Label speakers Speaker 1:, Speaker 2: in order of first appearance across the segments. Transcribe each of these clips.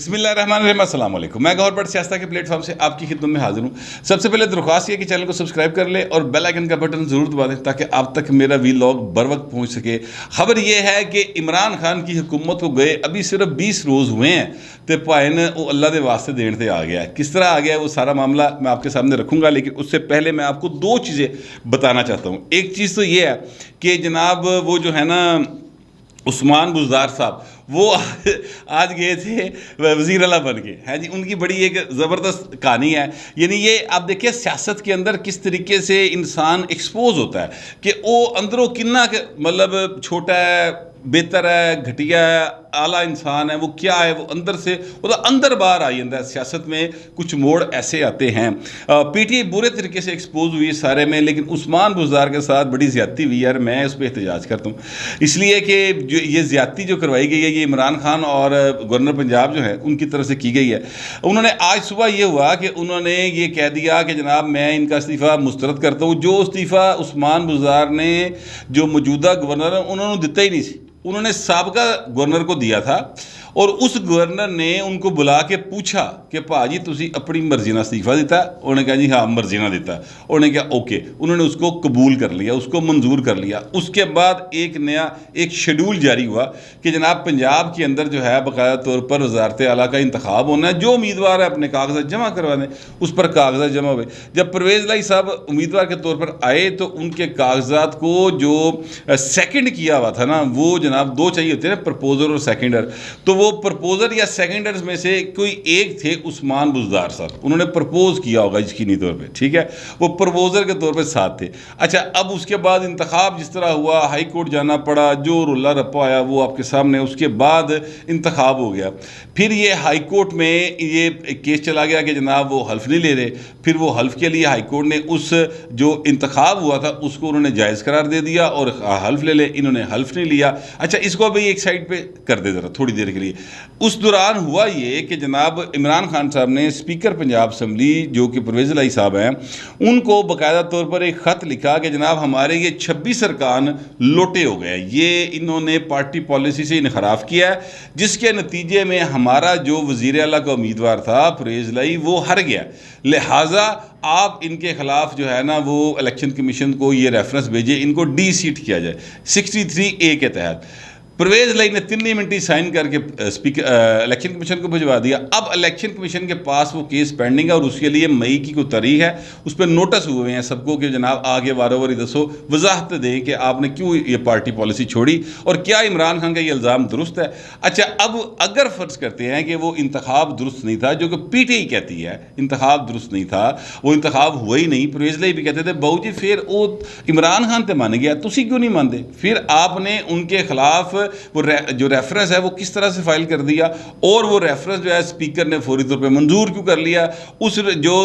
Speaker 1: بسم اللہ الرحمن الرحیم، السلام علیکم۔ میں گور بٹ سیاستہ کے پلیٹ فارم سے آپ کی خدمت میں حاضر ہوں۔ سب سے پہلے درخواست یہ کہ چینل کو سبسکرائب کر لیں اور بیل آئیکن کا بٹن ضرور دبا دیں تاکہ آپ تک میرا ویلاگ بر وقت پہنچ سکے۔ خبر یہ ہے کہ عمران خان کی حکومت کو گئے ابھی صرف 20 روز ہوئے ہیں تو پائن وہ اللہ دے واسطے دین سے آ گیا ہے۔ کس طرح آ گیا ہے وہ سارا معاملہ میں آپ کے سامنے رکھوں گا، لیکن اس سے پہلے میں آپ کو دو چیزیں بتانا چاہتا ہوں۔ ایک چیز تو یہ ہے کہ جناب وہ جو ہے نا عثمان بزدار صاحب، وہ آج گئے تھے وزیر اعلیٰ بن کے، ہیں جی، ان کی بڑی ایک زبردست کہانی ہے۔ یعنی یہ آپ دیکھیں سیاست کے اندر کس طریقے سے انسان ایکسپوز ہوتا ہے کہ وہ اندروں کنہ مطلب چھوٹا ہے، بہتر ہے، گھٹیا ہے، اعلیٰ انسان ہے، وہ کیا ہے، وہ اندر سے اندر باہر آئی ہے۔ سیاست میں کچھ موڑ ایسے آتے ہیں۔ پی ٹی آئی برے طریقے سے ایکسپوز ہوئی سارے میں، لیکن عثمان بزدار کے ساتھ بڑی زیادتی ہوئی ہے، میں اس پہ احتجاج کرتا ہوں، اس لیے کہ جو یہ زیادتی جو کروائی گئی ہے یہ عمران خان اور گورنر پنجاب جو ہے ان کی طرف سے کی گئی ہے۔ انہوں نے آج صبح یہ ہوا کہ انہوں نے یہ کہہ دیا کہ جناب میں ان کا استعفیٰ مسترد کرتا ہوں۔ جو استعفیٰ عثمان بزدار نے جو موجودہ گورنر ہیں انہوں نے دیتا ہی نہیں سی، انہوں نے سابقہ گورنر کو دیا تھا، اور اس گورنر نے ان کو بلا کے پوچھا کہ پا جی تسی اپنی مرضی نہ استعفیٰ دیتا ہے؟ انہوں نے کہا جی ہاں مرضی نہ دیتا ہے۔ انہوں نے کہا اوکے، انہوں نے اس کو قبول کر لیا، اس کو منظور کر لیا۔ اس کے بعد ایک نیا شیڈول جاری ہوا کہ جناب پنجاب کے اندر جو ہے باقاعدہ طور پر وزارت اعلیٰ کا انتخاب ہونا ہے، جو امیدوار ہے اپنے کاغذات جمع کروا دیں۔ اس پر کاغذات جمع ہوئے۔ جب پرویز الہی صاحب امیدوار کے طور پر آئے تو ان کے کاغذات کو جو سیکنڈ کیا ہوا تھا نا، وہ جناب دو چاہیے ہوتے ہیں نا، پرپوزر اور سیکنڈر، تو وہ پرپوزر یا سیکنڈرز میں سے کوئی ایک تھے عثمان بزدار صاحب، انہوں نے پرپوز کیا ہوگا یقینی طور پہ، ٹھیک ہے، وہ پرپوزر کے طور پہ ساتھ تھے۔ اچھا، اب اس کے بعد انتخاب جس طرح ہوا، ہائی کورٹ جانا پڑا، جو رلا رپا آیا وہ آپ کے سامنے، اس کے بعد انتخاب ہو گیا۔ پھر یہ ہائی کورٹ میں یہ کیس چلا گیا کہ جناب وہ حلف نہیں لے رہے، پھر وہ حلف کے لیے ہائی کورٹ نے اس جو انتخاب ہوا تھا اس کو انہوں نے جائز قرار دے دیا اور حلف لے لے، انہوں نے حلف نہیں لیا۔ اچھا، اس کو بھی ایک سائڈ پہ کر دے ذرا تھوڑی دیر کے لیے۔ اس دوران ہوا یہ کہ جناب عمران خان صاحب نے اسپیکر پنجاب اسمبلی جو کہ پرویز الہی صاحب ہیں ان کو باقاعدہ طور پر ایک خط لکھا کہ جناب ہمارے یہ 26 ارکان لوٹے ہو گئے، یہ انہوں نے پارٹی پالیسی سے انحراف کیا ہے، جس کے نتیجے میں ہمارا جو وزیر اعلیٰ کا امیدوار تھا پرویز الہی وہ ہار گیا، لہٰذا آپ ان کے خلاف جو ہے نا وہ الیکشن کمیشن کو یہ ریفرنس بھیجے، ان کو ڈی سیٹ کیا جائے 63A کے تحت۔ پرویز الہی نے 3 منٹ سائن کر کے الیکشن کمیشن کو بھجوا دیا۔ اب الیکشن کمیشن کے پاس وہ کیس پینڈنگ ہے اور اس کے لیے مئی کی کوئی تاریخ ہے، اس پہ نوٹس ہوئے ہیں سب کو کہ جناب آگے وارو واری دسو، وضاحت دیں کہ آپ نے کیوں یہ پارٹی پالیسی چھوڑی اور کیا عمران خان کا یہ الزام درست ہے۔ اچھا، اب اگر فرض کرتے ہیں کہ وہ انتخاب درست نہیں تھا، جو کہ پی ٹی آئی کہتی ہے انتخاب درست نہیں تھا، وہ انتخاب ہوا ہی نہیں، پرویز الہی بھی کہتے تھے بہو جی پھر وہ عمران خان تے مان گیا، تسی کیوں نہیں مانتے؟ پھر آپ نے ان کے خلاف وہ جو ریفرنس ہے وہ کس طرح سے فائل کر دیا، اور وہ ریفرنس جو ہے اسپیکر نے فوری طور پہ منظور کیوں کر لیا؟ اس جو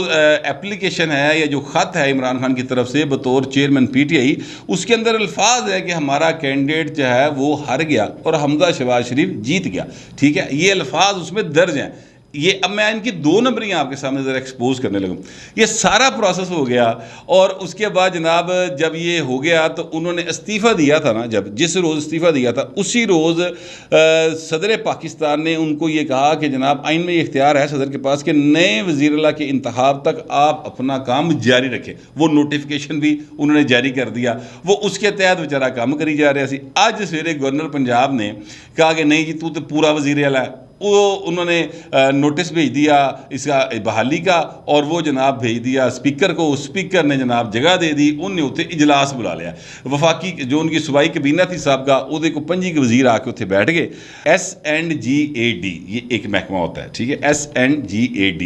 Speaker 1: اپلیکیشن ہے یا جو خط ہے عمران خان کی طرف سے بطور چیئرمین پی ٹی آئی، اس کے اندر الفاظ ہے کہ ہمارا کینڈیڈیٹ جو ہے وہ ہار گیا اور حمزہ شہباز شریف جیت گیا، ٹھیک ہے، یہ الفاظ اس میں درج ہیں۔ یہ اب میں ان کی 2 نمبریاں آپ کے سامنے ذرا ایکسپوز کرنے لگوں۔ یہ سارا پروسیس ہو گیا اور اس کے بعد جناب جب یہ ہو گیا تو انہوں نے استعفیٰ دیا تھا نا، جس روز استعفیٰ دیا تھا اسی روز صدر پاکستان نے ان کو یہ کہا کہ جناب آئین میں یہ اختیار ہے صدر کے پاس کہ نئے وزیر اعلیٰ کے انتخاب تک آپ اپنا کام جاری رکھیں۔ وہ نوٹیفیکیشن بھی انہوں نے جاری کر دیا، وہ اس کے تحت بیچارہ کام کری جا رہا سی۔ آج سویرے گورنر پنجاب نے کہا کہ نہیں جی تو پورا وزیر اعلیٰ ہے، وہ انہوں نے نوٹس بھیج دیا اس کا بحالی کا، اور وہ جناب بھیج دیا اسپیکر کو، اسپیکر نے جناب جگہ دے دی، ان نے اتنے اجلاس بلا لیا۔ وفاقی جو ان کی صوبائی کابینہ تھی سابقہ، وہ کو 5 کے وزیر آ کے اتنے بیٹھ گئے۔ SNGAD یہ ایک محکمہ ہوتا ہے، ٹھیک ہے، SNGAD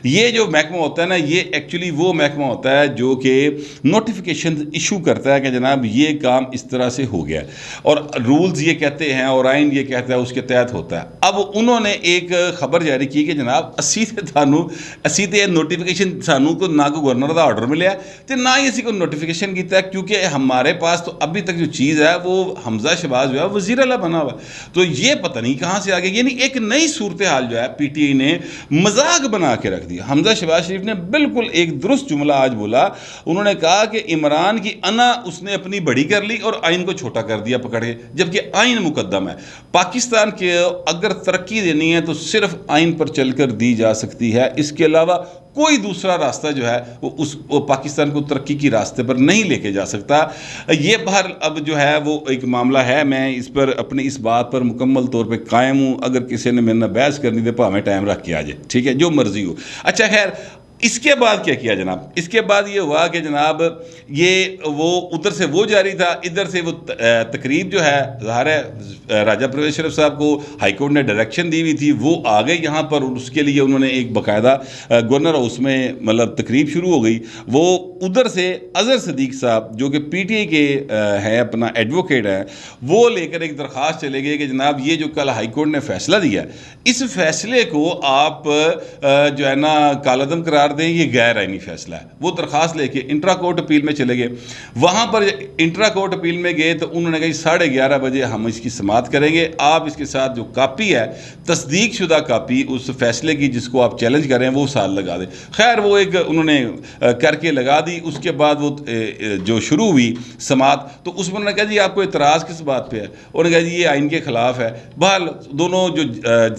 Speaker 1: یہ جو محکمہ ہوتا ہے نا، یہ ایکچولی وہ محکمہ ہوتا ہے جو کہ نوٹیفیکیشن ایشو کرتا ہے کہ جناب یہ کام اس طرح سے ہو گیا، اور رولز یہ کہتے ہیں اور آئین یہ کہتا ہے، اس کے تحت ہوتا ہے۔ اب انہوں نے ایک خبر جاری کی کہ جناب اسی تے نوٹیفیکیشن سانو کو نہ کو گورنر دا آرڈر ملیا تے نہ ہی اسی کو نوٹیفیکیشن کیتا ہے، کیونکہ ہمارے پاس تو ابھی تک جو چیز ہے وہ حمزہ شہباز جو ہے وزیر اعلیٰ بنا ہوا ہے، تو یہ پتہ نہیں کہاں سے آگے، یعنی ایک نئی صورتحال جو ہے پی ٹی آئی نے مذاق بنا کے رکھ دیا۔ حمزہ شہباز شریف نے بالکل ایک درست جملہ آج بولا، انہوں نے کہا کہ عمران کی انا اس نے اپنی بڑی کر لی اور آئین کو چھوٹا کر دیا پکڑ کے، جبکہ آئین مقدم ہے۔ پاکستان کے اگر ترقی دینی ہے تو صرف آئین پر چل کر دی جا سکتی ہے، اس کے علاوہ کوئی دوسرا راستہ جو ہے وہ پاکستان کو ترقی کی راستے پر نہیں لے کے جا سکتا۔ یہ بہر اب جو ہے وہ ایک معاملہ ہے، میں اس پر اپنی اس بات پر مکمل طور پہ قائم ہوں، اگر کسی نے میرے نہ بحث کرنی دے پا ہمیں ٹائم رکھ کے آ جائے، ٹھیک ہے، جو مرضی ہو۔ اچھا خیر، اس کے بعد کیا کیا جناب؟ اس کے بعد یہ ہوا کہ جناب یہ وہ ادھر سے وہ جاری تھا، ادھر سے وہ تقریب جو ہے، ظاہر ہے راجہ پرویز شرف صاحب کو ہائی کورٹ نے ڈائریکشن دی ہوئی تھی، وہ آ گئے یہاں پر، اور اس کے لیے انہوں نے ایک باقاعدہ گورنر ہاؤس میں مطلب تقریب شروع ہو گئی۔ وہ ادھر سے اظہر صدیق صاحب جو کہ پی ٹی آئی کے ہیں، اپنا ایڈوکیٹ ہیں، وہ لے کر ایک درخواست چلے گئے کہ جناب یہ جو کل ہائی کورٹ نے فیصلہ دیا ہے، اس فیصلے کو آپ جو ہے نا کالعدم قرار دیں، یہ غیر آئینی فیصلہ ہے۔ وہ درخواست لے کے انٹرا کورٹ اپیل میں چلے گئے۔ وہاں پر انٹرا کورٹ اپیل میں گئے تو انہوں نے کہا 11:30 بجے ہم اس کی سماعت کریں گے، آپ اس کے ساتھ جو کاپی ہے، تصدیق شدہ کاپی اس فیصلے کی جس کو آپ چیلنج کر رہے ہیں، وہ ساتھ لگا دیں۔ خیر وہ ایک انہوں نے کر کے لگا دی۔ اس کے بعد وہ جو شروع ہوئی سماعت، تو اس میں انہوں نے کہا جی آپ کو اعتراض کس بات پہ ہے؟ انہوں نے کہا جی یہ آئین کے خلاف ہے۔ بہرحال دونوں جو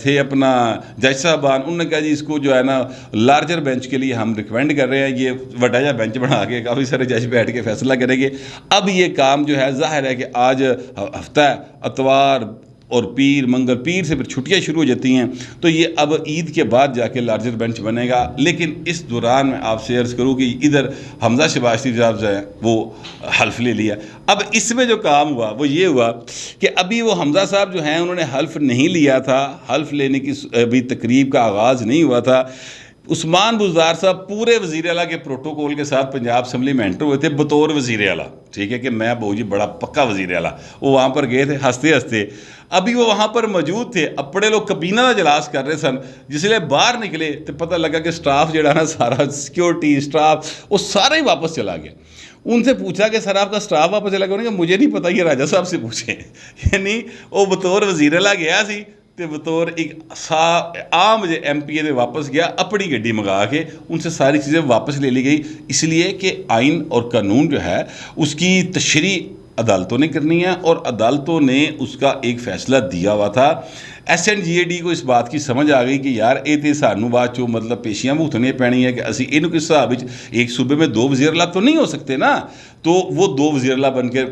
Speaker 1: تھے اپنا جج صاحبان، انہوں نے کہا جی اس کو جو ہے نا لارجر بینچ کے لیے ہم ریکمینڈ کر رہے ہیں، یہ وڈا جا بینچ بنا کے کافی سارے جج بیٹھ کے فیصلہ کریں گے۔ اب یہ کام جو ہے، ظاہر ہے کہ آج ہفتہ ہے، اتوار اور پیر منگل، پیر سے پھر چھٹیاں شروع ہو جاتی ہیں، تو یہ اب عید کے بعد جا کے لارجر بینچ بنے گا۔ لیکن اس دوران میں آپ سے عرض کروں کہ ادھر حمزہ شہباز شریف صاحب جو ہے وہ حلف لے لیا۔ اب اس میں جو کام ہوا وہ یہ ہوا کہ ابھی وہ حمزہ صاحب جو ہیں انہوں نے حلف نہیں لیا تھا، حلف لینے کی ابھی تقریب کا آغاز نہیں ہوا تھا۔ عثمان بزدار صاحب پورے وزیر اعلیٰ کے پروٹوکول کے ساتھ پنجاب اسمبلی میں انٹر ہوئے تھے بطور وزیر اعلیٰ، ٹھیک ہے کہ میں بہو جی بڑا پکا وزیر اعلیٰ، وہ وہاں پر گئے تھے ہنستے ہنستے۔ ابھی وہ وہاں پر موجود تھے، اپنے لوگ کابینہ کا اجلاس کر رہے سن، جس لیے باہر نکلے تو پتہ لگا کہ سٹاف جڑا نا سارا سیکیورٹی سٹاف وہ سارا ہی واپس چلا گیا۔ ان سے پوچھا کہ سر آپ کا سٹاف واپس چلا گیا؟ انہوں نے کہا مجھے نہیں پتہ، یہ راجہ صاحب سے پوچھیں۔ یعنی وہ بطور وزیر اعلیٰ گیا سی تے بطور ایک عام ایم پی اے دے واپس گیا، اپنی گڈی منگا کے ان سے ساری چیزیں واپس لے لی گئی، اس لیے کہ آئین اور قانون جو ہے اس کی تشریح عدالتوں نے کرنی ہے، اور عدالتوں نے اس کا ایک فیصلہ دیا ہوا تھا۔ ایس این جی اے ڈی کو اس بات کی سمجھ آ گئی کہ یار یہ تو سانوں بعد چو مطلب پیشیاں بھگتنی پینی ہے کہ اسی اینو کس حساب ایک صوبے میں 2 وزیر اعلیٰ تو نہیں ہو سکتے نا، تو وہ 2 وزیر اعلیٰ بن کے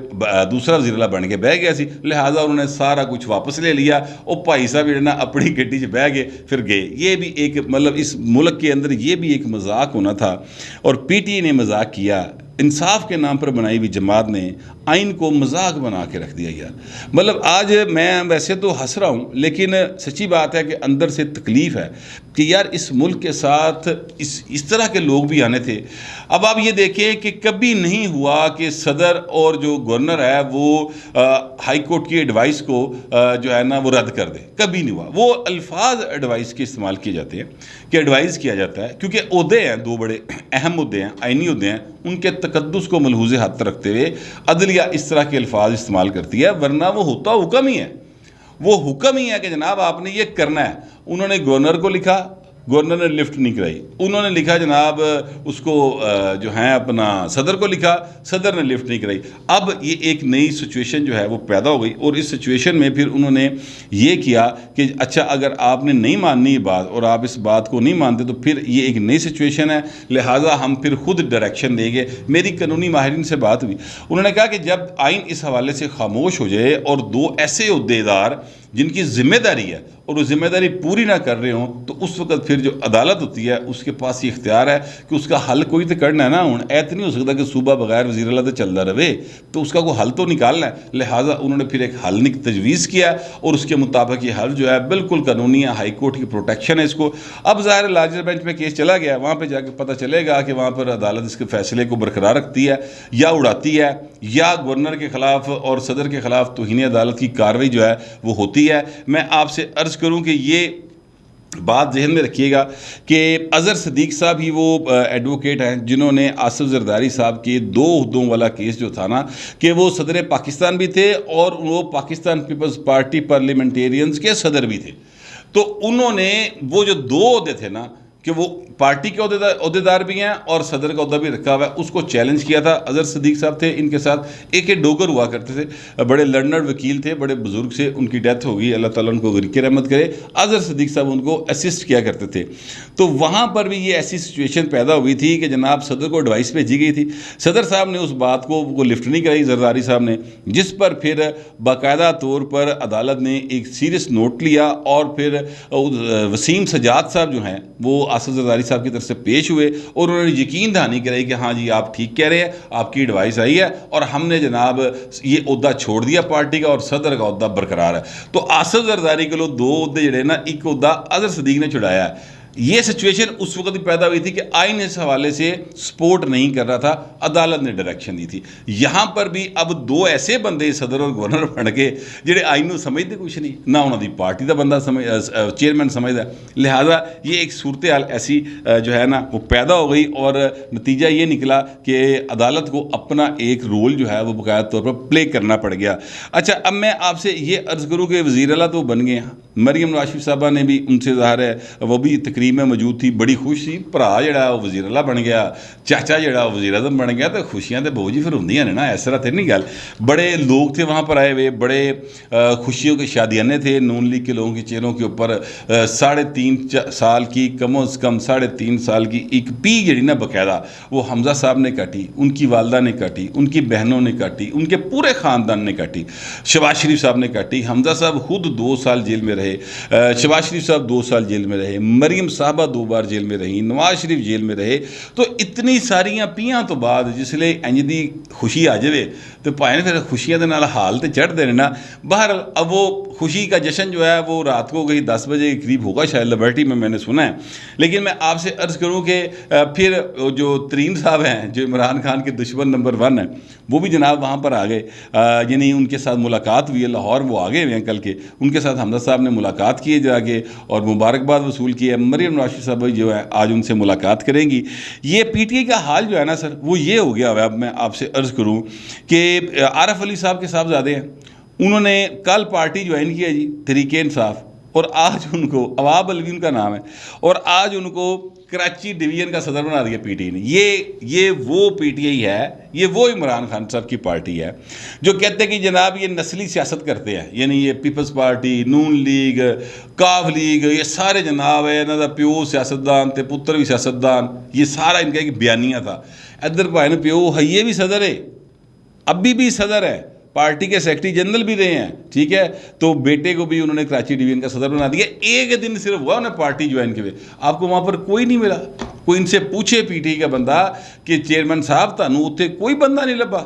Speaker 1: دوسرا وزیر اعلیٰ بن کے بہ گیا سی، لہٰذا انہوں نے سارا کچھ واپس لے لیا۔ اور بھائی صاحب جو نا اپنی گڈی سے بہ گئے پھر گئے۔ یہ بھی ایک مطلب اس ملک کے اندر یہ بھی ایک مذاق ہونا تھا، اور پی ٹی آئی نے مذاق کیا، انصاف کے نام پر بنائی ہوئی جماعت نے آئین کو مذاق بنا کے رکھ دیا یار۔ مطلب آج میں ویسے تو ہنس رہا ہوں، لیکن سچی بات ہے کہ اندر سے تکلیف ہے کہ یار اس ملک کے ساتھ اس طرح کے لوگ بھی آنے تھے۔ اب آپ یہ دیکھیں کہ کبھی نہیں ہوا کہ صدر اور جو گورنر ہے وہ ہائی کورٹ کی ایڈوائس کو جو ہے نا وہ رد کر دے، کبھی نہیں ہوا۔ وہ الفاظ ایڈوائس کے استعمال کیے جاتے ہیں کہ ایڈوائز کیا جاتا ہے، کیونکہ عہدے ہیں 2 بڑے اہم عہدے ہیں، آئینی عہدے ہیں، ان کے تقدس کو ملحوظ حد رکھتے ہوئے عدلیہ اس طرح کے الفاظ استعمال کرتی ہے، ورنہ وہ ہوتا حکم ہی ہے، وہ حکم ہی ہے کہ جناب آپ نے یہ کرنا ہے۔ انہوں نے گورنر کو لکھا، گورنر نے لفٹ نہیں کرائی، انہوں نے لکھا جناب اس کو جو ہیں اپنا صدر کو لکھا، صدر نے لفٹ نہیں کرائی۔ اب یہ ایک نئی سچویشن جو ہے وہ پیدا ہو گئی، اور اس سچویشن میں پھر انہوں نے یہ کیا کہ اچھا اگر آپ نے نہیں ماننی یہ بات اور آپ اس بات کو نہیں مانتے تو پھر یہ ایک نئی سچویشن ہے، لہٰذا ہم پھر خود ڈائریکشن دیں گے۔ میری قانونی ماہرین سے بات ہوئی، انہوں نے کہا کہ جب آئین اس حوالے سے خاموش ہو جائے اور 2 ایسے عہدیدار جن کی ذمہ داری ہے اور وہ ذمہ داری پوری نہ کر رہے ہوں، تو اس وقت پھر جو عدالت ہوتی ہے اس کے پاس یہ اختیار ہے کہ اس کا حل کوئی تو کرنا ہے نا۔ ہوں ایت نہیں ہو سکتا کہ صوبہ بغیر وزیر اعلیٰ تو چلتا رہے، تو اس کا کوئی حل تو نکالنا ہے۔ لہٰذا انہوں نے پھر ایک حل تجویز کیا، اور اس کے مطابق یہ حل جو ہے بالکل قانونی ہے، ہائی کورٹ کی پروٹیکشن ہے اس کو۔ اب ظاہر لارجر بینچ میں کیس چلا گیا، وہاں پہ جا کے پتہ چلے گا کہ وہاں پر عدالت اس کے فیصلے کو برقرار رکھتی ہے یا اڑاتی ہے، یا گورنر کے خلاف اور صدر کے خلاف توہین عدالت کی کارروائی جو ہے وہ ہوتی ہے۔ میں آپ سے عرض کروں کہ یہ بات ذہن میں رکھیے گا کہ اظہر صدیق صاحب ہی وہ ایڈوکیٹ ہیں جنہوں نے آصف زرداری صاحب کے 2 عہدوں والا کیس جو تھا نا، کہ وہ صدر پاکستان بھی تھے اور وہ پاکستان پیپلز پارٹی پارلیمنٹیرینز کے صدر بھی تھے، تو انہوں نے وہ جو 2 عہدے تھے نا کہ وہ پارٹی کے عہدیدار بھی ہیں اور صدر کا عہدہ بھی رکھا ہوا ہے. اس کو چیلنج کیا تھا. اظہر صدیق صاحب تھے ان کے ساتھ. اے ڈوگر ہوا کرتے تھے, بڑے لرنڈ وکیل تھے, بڑے بزرگ سے, ان کی ڈیتھ ہو گئی, اللہ تعالیٰ ان کو غرق رحمت کرے. اظہر صدیق صاحب ان کو اسسٹ کیا کرتے تھے. تو وہاں پر بھی یہ ایسی سچویشن پیدا ہوئی تھی کہ جناب صدر کو ایڈوائس بھیجی گئی تھی. صدر صاحب نے اس بات کو لفٹ نہیں کرائی زرداری صاحب نے, جس پر پھر باقاعدہ طور پر عدالت نے ایک سیریس نوٹ لیا اور پھر وسیم سجاد صاحب جو ہیں وہ آصف زرداری صاحب کی طرف سے پیش ہوئے اور انہوں نے یقین دہانی کرائی کہ ہاں جی آپ ٹھیک کہہ رہے ہیں, آپ کی ایڈوائس آئی ہے اور ہم نے جناب یہ عہدہ چھوڑ دیا پارٹی کا اور صدر کا عہدہ برقرار ہے. تو آصف زرداری کے لوگ دو عہدے جڑے نا, ایک عہدہ اظہر صدیق نے چھڑایا ہے. یہ سچویشن اس وقت بھی پیدا ہوئی تھی کہ آئین اس حوالے سے سپورٹ نہیں کر رہا تھا, عدالت نے ڈائریکشن دی تھی. یہاں پر بھی اب دو ایسے بندے صدر اور گورنر بن کے جڑے آئین کو سمجھتے کچھ نہیں, نہ انہوں دی پارٹی دا بندہ چیئرمین سمجھتا ہے. لہٰذا یہ ایک صورتحال ایسی جو ہے نا وہ پیدا ہو گئی اور نتیجہ یہ نکلا کہ عدالت کو اپنا ایک رول جو ہے وہ باقاعدہ طور پر پلے کرنا پڑ گیا. اچھا, اب میں آپ سے یہ عرض کروں کہ وزیر اعلیٰ تو بن گئے ہیں, مریم نواز شریف صاحبہ نے بھی ان سے ظاہر ہے وہ بھی تقریب میں موجود تھی, بڑی خوش تھی. بھرا جڑا وہ وزیر اللہ بن گیا, چاچا جڑا وزیر اعظم بن گیا, تو خوشیاں تو بہو جی پھر ہوندیاں نے نا, اس طرح تو نہیں گل. بڑے لوگ تھے وہاں پر آئے ہوئے, بڑے خوشیوں کے شادیانے تھے. نون لیگ کے لوگوں کے چہروں کے اوپر 3.5 سال کی کم از کم 3.5 سال کی ایک پی جڑی نا باقاعدہ وہ حمزہ صاحب نے کاٹی, ان کی والدہ نے کاٹی, ان کی بہنوں نے کاٹی, ان کے پورے خاندان نے کاٹی. شہباز شریف صاحب نے کاٹی, حمزہ صاحب خود 2 سال جیل میں رہے, شہباز شریف صاحب 2 سال جیل میں رہے, مریم صاحبہ 2 بار جیل میں رہی, نواز شریف جیل میں رہے. تو اتنی ساریاں پیاں تو بعد جس لئے انج دی خوشی آ جائے تو پائے پھر خوشیاں دے نال حال تے چڑھ دینے نا. بہرحال اب وہ خوشی کا جشن جو ہے وہ رات کو گئی 10 بجے کے قریب ہوگا شاید لبرٹی میں نے سنا ہے. لیکن میں آپ سے عرض کروں کہ پھر جو ترین صاحب ہیں جو عمران خان کے دشمن نمبر 1 ہیں وہ بھی جناب وہاں پر آ گئے, یعنی ان کے ساتھ ملاقات ہوئی ہے لاہور, وہ آگے ہوئے ہیں کل کے, ان کے ساتھ حمزہ صاحب نے ملاقات کی ہے جا کے اور مبارکباد وصول کی ہے. مریم نواز شریف صاحب جو ہے آج ان سے ملاقات کریں گی. یہ پی ٹی آئی کا حال جو ہے نا سر وہ یہ ہو گیا ہوا ہے. اب میں آپ سے عرض کروں کہ عارف علی صاحب کے صاحبزادے ہیں, انہوں نے کل پارٹی جوائن کی ہے جی تحریک انصاف, اور آج ان کو عواب الوی ان کا نام ہے, اور آج ان کو کراچی ڈویژن کا صدر بنا دیا پی ٹی آئی نے. یہ وہ پی ٹی آئی ہے, یہ وہ عمران خان صاحب کی پارٹی ہے جو کہتے ہیں کہ جناب یہ نسلی سیاست کرتے ہیں. یعنی یہ پیپلز پارٹی, نون لیگ, کاف لیگ, یہ سارے جناب ہے انہوں دا پیو سیاستدان تے پتر بھی سیاستدان, یہ سارا ان کا ایک بیانیہ تھا. ادھر بھائی نے پیو ہے یہ بھی صدر ہے, ابھی بھی صدر ہے, پارٹی کے سیکرٹری جنرل بھی رہے ہیں, ٹھیک ہے. تو بیٹے کو بھی انہوں نے کراچی ڈویژن کا صدر بنا دیا. ایک دن صرف ہوا انہیں پارٹی جوائن کے ہوئے, آپ کو وہاں پر کوئی نہیں ملا. کوئی ان سے پوچھے پی ٹی آئی کا بندہ کہ چیئرمین صاحب تانوں اتنے کوئی بندہ نہیں لبا,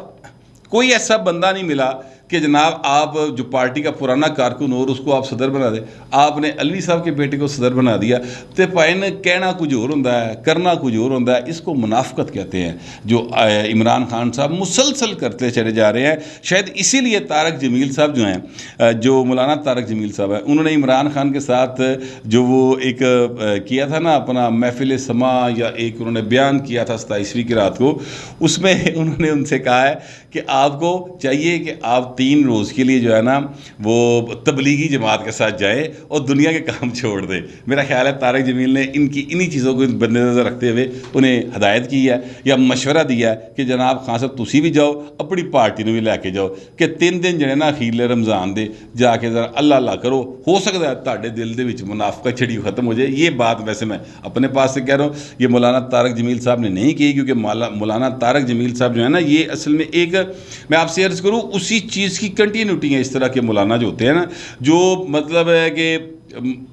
Speaker 1: کوئی ایسا بندہ نہیں ملا کہ جناب آپ جو پارٹی کا پرانا کارکن اور اس کو آپ صدر بنا دیں. آپ نے الوی صاحب کے بیٹے کو صدر بنا دیا. تو پائے نے کہنا کچھ اور ہوتا ہے, کرنا کچھ اور ہوتا ہے. اس کو منافقت کہتے ہیں جو عمران خان صاحب مسلسل کرتے چلے جا رہے ہیں. شاید اسی لیے طارق جمیل صاحب جو ہیں, جو مولانا طارق جمیل صاحب ہیں, انہوں نے عمران خان کے ساتھ جو وہ ایک کیا تھا نا اپنا محفل سما, یا ایک انہوں نے بیان کیا تھا 27ویں کی رات کو, اس میں انہوں نے ان سے کہا ہے کہ آپ کو چاہیے کہ آپ 3 روز کے لیے جو ہے نا وہ تبلیغی جماعت کے ساتھ جائیں اور دنیا کے کام چھوڑ دیں. میرا خیال ہے طارق جمیل نے انہی چیزوں کو بند نظر رکھتے ہوئے انہیں ہدایت کی ہے یا مشورہ دیا ہے کہ جناب خان صاحب تسی بھی جاؤ, اپنی پارٹی نے بھی لے کے جاؤ, کہ 3 دن جڑے نا اخیرلے رمضان دے جا کے ذرا اللہ اللہ کرو. ہو سکتا ہے تہاڈے دل دے وچ منافقت چھڑی ختم ہو جائے. یہ بات ویسے میں اپنے پاس سے کہہ رہا ہوں, یہ مولانا طارق جمیل صاحب نے نہیں کی, کیونکہ مولانا طارق جمیل صاحب جو ہے نا یہ اصل میں ایک, میں آپ سے عرض کروں اسی چیز کی کنٹینیوٹی ہے. اس طرح کے مولانا جو ہوتے ہیں نا, جو مطلب ہے کہ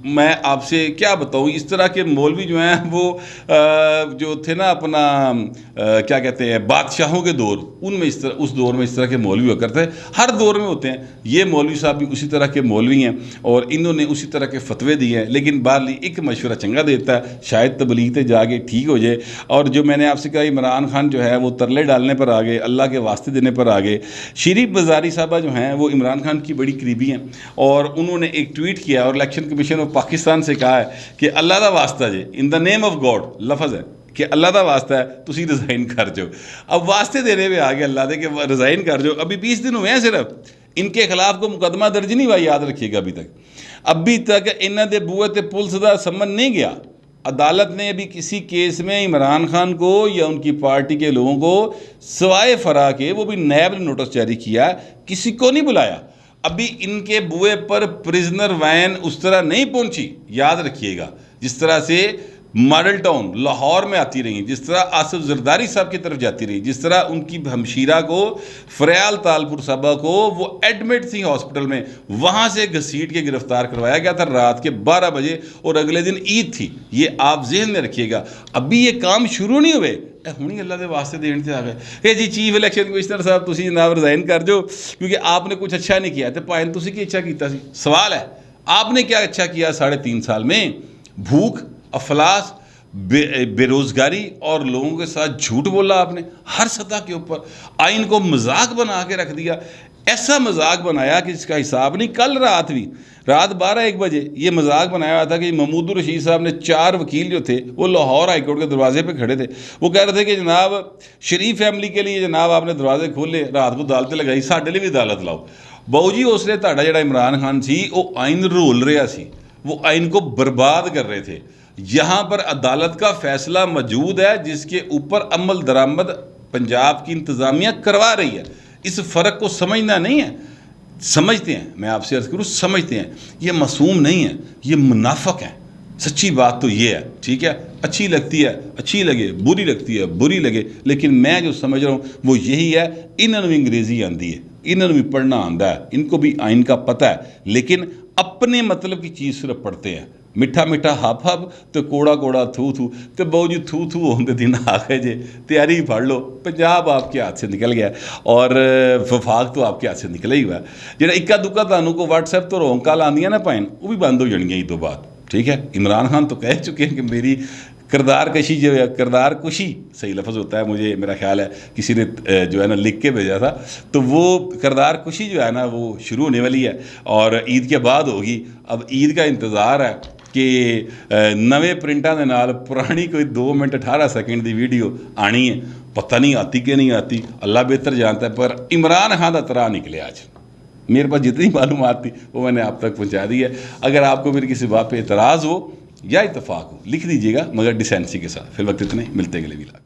Speaker 1: میں آپ سے کیا بتاؤں, اس طرح کے مولوی جو ہیں وہ جو تھے نا اپنا کیا کہتے ہیں بادشاہوں کے دور, ان میں اس طرح اس دور میں اس طرح کے مولوی ہو کرتے ہیں. ہر دور میں ہوتے ہیں. یہ مولوی صاحب بھی اسی طرح کے مولوی ہیں اور انہوں نے اسی طرح کے فتوے دیے ہیں. لیکن بہرحال ایک مشورہ چنگا دیتا ہے, شاید تبلیغ تے جا کے ٹھیک ہو جائے. اور جو میں نے آپ سے کہا عمران خان جو ہے وہ ترلے ڈالنے پر آ گئے, اللہ کے واسطے دینے پر آ گئے. شریف بزاری صاحبہ جو ہیں وہ عمران خان کی بڑی قریبی ہیں, اور انہوں نے ایک ٹویٹ کیا اور الیکشن کمیشن آف پاکستان سے کہا ہے کہ اللہ دا واسطہ جی, ان دا نیم آف گاڈ لفظ ہے کہ اللہ دا واسطہ ہے تسی ریزائن کر جاؤ. اب واسطے دینے میں آگے اللہ دے کہ ریزائن کر جاؤ. ابھی 20 دن ہوئے ہیں صرف, ان کے خلاف کو مقدمہ درج نہیں ہوا, یاد رکھیے گا ابھی تک ابھی تک انہاں دے بوئے تے پولیس دا سمن نہیں گیا. عدالت نے ابھی کسی کیس میں عمران خان کو یا ان کی پارٹی کے لوگوں کو سوائے فرا کے وہ بھی نیب نے نوٹس جاری کیا، کسی کو نہیں بلایا۔ ابھی ان کے بوئے پر پرزنر وین اس طرح نہیں پہنچی، یاد رکھیے گا، جس طرح سے ماڈل ٹاؤن لاہور میں آتی رہی، جس طرح آصف زرداری صاحب کی طرف جاتی رہی، جس طرح ان کی ہمشیرہ کو فریال تالپور صاحبہ کو وہ ایڈمٹ تھی ہاسپٹل میں، وہاں سے گھسیٹ کے گرفتار کروایا گیا تھا رات کے 12 بجے، اور اگلے دن عید تھی۔ یہ آپ ذہن میں رکھیے گا۔ ابھی یہ کام شروع نہیں ہوئے، ہونی اللہ دے واسطے دین سے آ گئے کہ جی چیف الیکشن کمشنر صاحب تسی جناب ریزائن کر جو کیونکہ آپ نے کچھ اچھا نہیں کیا، تو پائن تسی کی اچھا کیتا سی؟ سوال ہے آپ نے کیا اچھا کیا 3.5 سال میں؟ بھوک، افلاس، بے روزگاری اور لوگوں کے ساتھ جھوٹ بولا آپ نے ہر سطح کے اوپر، آئین کو مذاق بنا کے رکھ دیا، ایسا مذاق بنایا کہ اس کا حساب نہیں۔ کل رات بھی رات 12-1 بجے یہ مذاق بنایا ہوا تھا کہ محمود الرشید صاحب نے 4 وکیل جو تھے وہ لاہور ہائی کورٹ کے دروازے پہ کھڑے تھے، وہ کہہ رہے تھے کہ جناب شریف فیملی کے لیے جناب آپ نے دروازے کھولے، رات کو عدالتیں لگائی، ساڈے لیے بھی عدالت لاؤ۔ باؤ جی اس لیے تہاڈا جڑا عمران خان سی وہ آئین رول رہا سی، وہ آئین کو برباد کر رہے تھے۔ یہاں پر عدالت کا فیصلہ موجود ہے جس کے اوپر عمل درآمد پنجاب کی انتظامیہ کروا رہی ہے۔ اس فرق کو سمجھنا نہیں ہے، سمجھتے ہیں، میں آپ سے عرض کروں سمجھتے ہیں، یہ معصوم نہیں ہے، یہ منافق ہیں۔ سچی بات تو یہ ہے، ٹھیک ہے، اچھی لگتی ہے اچھی لگے، بری لگتی ہے بری لگے، لیکن میں جو سمجھ رہا ہوں وہ یہی ہے۔ انہوں نے بھی انگریزی آندی ہے، انہوں نے بھی پڑھنا آندا ہے، ان کو بھی آئین کا پتہ ہے، لیکن اپنے مطلب کی چیز صرف پڑھتے ہیں۔ میٹھا میٹھا ہپ ہپ تو کوڑا کوڑا تھو تھو، تو باؤ جی تھو تھو ہوندے دن آ گئے جے، تیاری پڑھ لو، پنجاب آپ کے ہاتھ سے نکل گیا، اور وفاق تو آپ کے ہاتھ سے نکلا ہی ہوا ہے۔ جڑا اکا دکا تانوں کو واٹس ایپ تو رونگ کال آندیاں نا پائن، وہ بھی بند ہو جانگیاں ہی تو بات، ٹھیک ہے۔ عمران خان تو کہہ چکے ہیں کہ میری کردار کشی جو ہے، کردار کشی صحیح لفظ ہوتا ہے، مجھے میرا خیال ہے کسی نے جو ہے نا لکھ کے بھیجا تھا، تو وہ کردار کشی جو ہے نا وہ شروع ہونے والی ہے اور عید کے بعد ہوگی۔ اب عید کا انتظار ہے کہ نویں پرنٹاں دے نال پرانی کوئی 2 منٹ 18 سیکنڈ دی ویڈیو آنی ہے، پتہ نہیں آتی کہ نہیں آتی، اللہ بہتر جانتا ہے، پر عمران خان دا طرح نکلے آج۔ میرے پاس جتنی معلومات تھی وہ میں نے آپ تک پہنچا دی ہے۔ اگر آپ کو میری کسی بات پہ اعتراض ہو یا اتفاق ہو لکھ دیجیے گا، مگر ڈیسینسی کے ساتھ۔ فی الوقت اتنے، ملتے ہیں اگلے ویلاگ۔